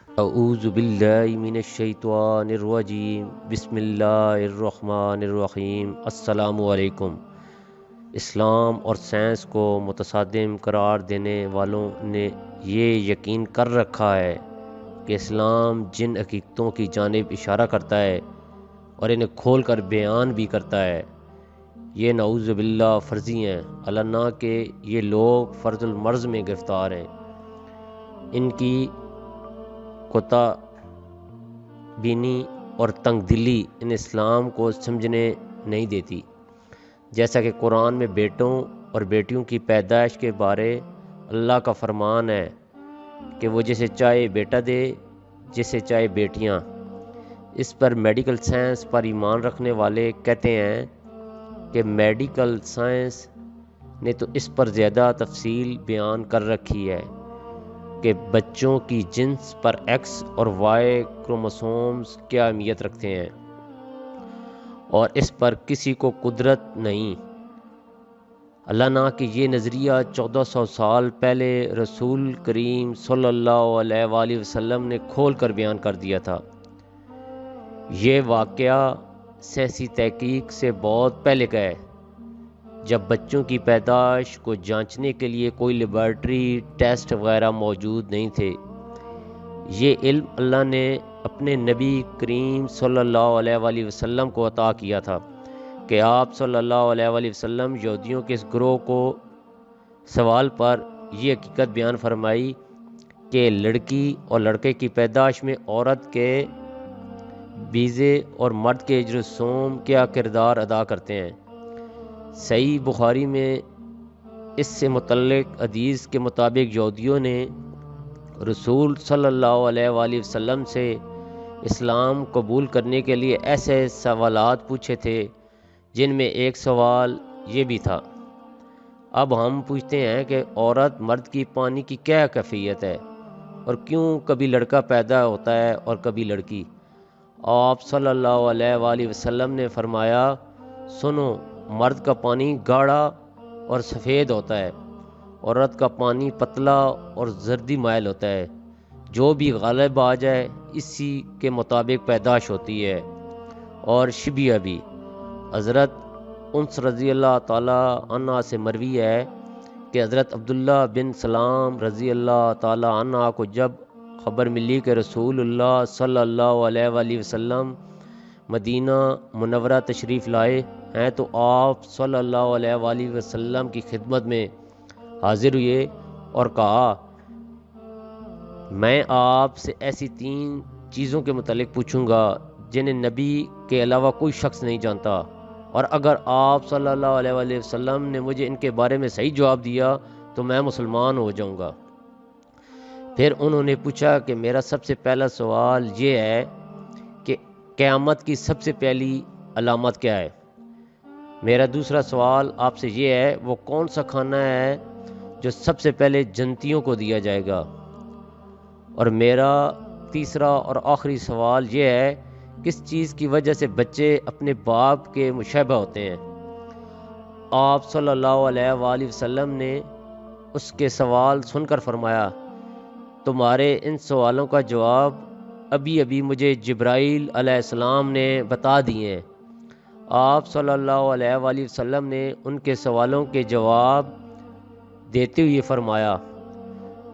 اعوذ باللہ من الشیطان الرجیم، بسم اللہ الرحمن الرحیم۔ السلام علیکم۔ اسلام اور سائنس کو متصادم قرار دینے والوں نے یہ یقین کر رکھا ہے کہ اسلام جن حقیقتوں کی جانب اشارہ کرتا ہے اور انہیں کھول کر بیان بھی کرتا ہے، یہ نعوذ باللہ فرضی ہیں، علنا کہ یہ لوگ فرض المرض میں گرفتار ہیں۔ ان کی کوتا بینی اور تنگ دلی ان اسلام کو سمجھنے نہیں دیتی۔ جیسا کہ قرآن میں بیٹوں اور بیٹیوں کی پیدائش کے بارے اللہ کا فرمان ہے کہ وہ جسے چاہے بیٹا دے، جسے چاہے بیٹیاں۔ اس پر میڈیکل سائنس پر ایمان رکھنے والے کہتے ہیں کہ میڈیکل سائنس نے تو اس پر زیادہ تفصیل بیان کر رکھی ہے کہ بچوں کی جنس پر ایکس اور وائی کروموسومز کیا اہمیت رکھتے ہیں، اور اس پر کسی کو قدرت نہیں۔ اللہ نہ کہ یہ نظریہ 1400 سال پہلے رسول کریم صلی اللہ علیہ وآلہ وسلم نے کھول کر بیان کر دیا تھا۔ یہ واقعہ سیاسی تحقیق سے بہت پہلے کا ہے، جب بچوں کی پیدائش کو جانچنے کے لیے کوئی لیبارٹری ٹیسٹ وغیرہ موجود نہیں تھے۔ یہ علم اللہ نے اپنے نبی کریم صلی اللہ علیہ وآلہ وسلم کو عطا کیا تھا کہ آپ صلی اللہ علیہ وآلہ وسلم یہودیوں کے اس گروہ کو سوال پر یہ حقیقت بیان فرمائی کہ لڑکی اور لڑکے کی پیدائش میں عورت کے بیضے اور مرد کے جرثوم کیا کردار ادا کرتے ہیں۔ صحیح بخاری میں اس سے متعلق حدیث کے مطابق یہودیوں نے رسول صلی اللہ علیہ وآلہ وسلم سے اسلام قبول کرنے کے لیے ایسے سوالات پوچھے تھے، جن میں ایک سوال یہ بھی تھا۔ اب ہم پوچھتے ہیں کہ عورت مرد کی پانی کی کیا کیفیت ہے، اور کیوں کبھی لڑکا پیدا ہوتا ہے اور کبھی لڑکی؟ آپ صلی اللہ علیہ وآلہ وسلم نے فرمایا، سنو، مرد کا پانی گاڑھا اور سفید ہوتا ہے، عورت کا پانی پتلا اور زردی مائل ہوتا ہے، جو بھی غالب آ جائے اسی کے مطابق پیدائش ہوتی ہے۔ اور شبیہ بھی، حضرت انس رضی اللہ تعالی عنہ سے مروی ہے کہ حضرت عبداللہ بن سلام رضی اللہ تعالی عنہ کو جب خبر ملی کہ رسول اللہ صلی اللہ علیہ وآلہ وسلم مدینہ منورہ تشریف لائے ہیں، تو آپ صلی اللہ علیہ وآلہ وسلم کی خدمت میں حاضر ہوئے اور کہا، میں آپ سے ایسی 3 چیزوں کے متعلق پوچھوں گا جنہیں نبی کے علاوہ کوئی شخص نہیں جانتا، اور اگر آپ صلی اللہ علیہ وآلہ وسلم نے مجھے ان کے بارے میں صحیح جواب دیا تو میں مسلمان ہو جاؤں گا۔ پھر انہوں نے پوچھا کہ میرا سب سے پہلا سوال یہ ہے کہ قیامت کی سب سے پہلی علامت کیا ہے؟ میرا دوسرا سوال آپ سے یہ ہے، وہ کون سا کھانا ہے جو سب سے پہلے جنتیوں کو دیا جائے گا؟ اور میرا تیسرا اور آخری سوال یہ ہے، کس چیز کی وجہ سے بچے اپنے باپ کے مشابہ ہوتے ہیں؟ آپ صلی اللہ علیہ وآلہ وسلم نے اس کے سوال سن کر فرمایا، تمہارے ان سوالوں کا جواب ابھی مجھے جبرائیل علیہ السلام نے بتا دیے ہیں۔ آپ صلی اللہ علیہ وآلہ وسلم نے ان کے سوالوں کے جواب دیتے ہوئے فرمایا،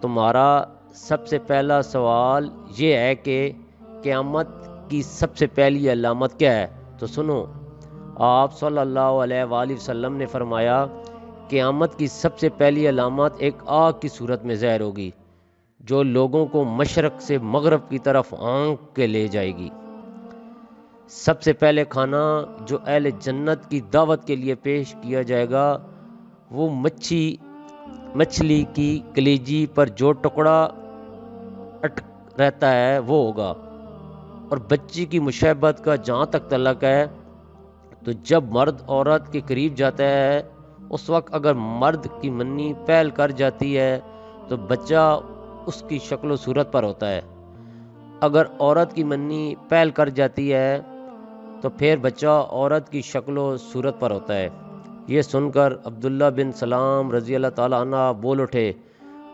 تمہارا سب سے پہلا سوال یہ ہے کہ قیامت کی سب سے پہلی علامت کیا ہے؟ تو سنو، آپ صلی اللہ علیہ وآلہ وسلم نے فرمایا، قیامت کی سب سے پہلی علامت ایک آگ کی صورت میں ظاہر ہوگی، جو لوگوں کو مشرق سے مغرب کی طرف آنکھ کے لے جائے گی۔ سب سے پہلے کھانا جو اہل جنت کی دعوت کے لیے پیش کیا جائے گا، وہ مچھلی کی کلیجی پر جو ٹکڑا اٹک رہتا ہے وہ ہوگا۔ اور بچی کی مشابہت کا جہاں تک تعلق ہے، تو جب مرد عورت کے قریب جاتا ہے، اس وقت اگر مرد کی منی پھیل کر جاتی ہے تو بچہ اس کی شکل و صورت پر ہوتا ہے، اگر عورت کی منی پھیل کر جاتی ہے تو پھر بچہ عورت کی شکل و صورت پر ہوتا ہے۔ یہ سن کر عبداللہ بن سلام رضی اللہ تعالیٰ عنہ بول اٹھے،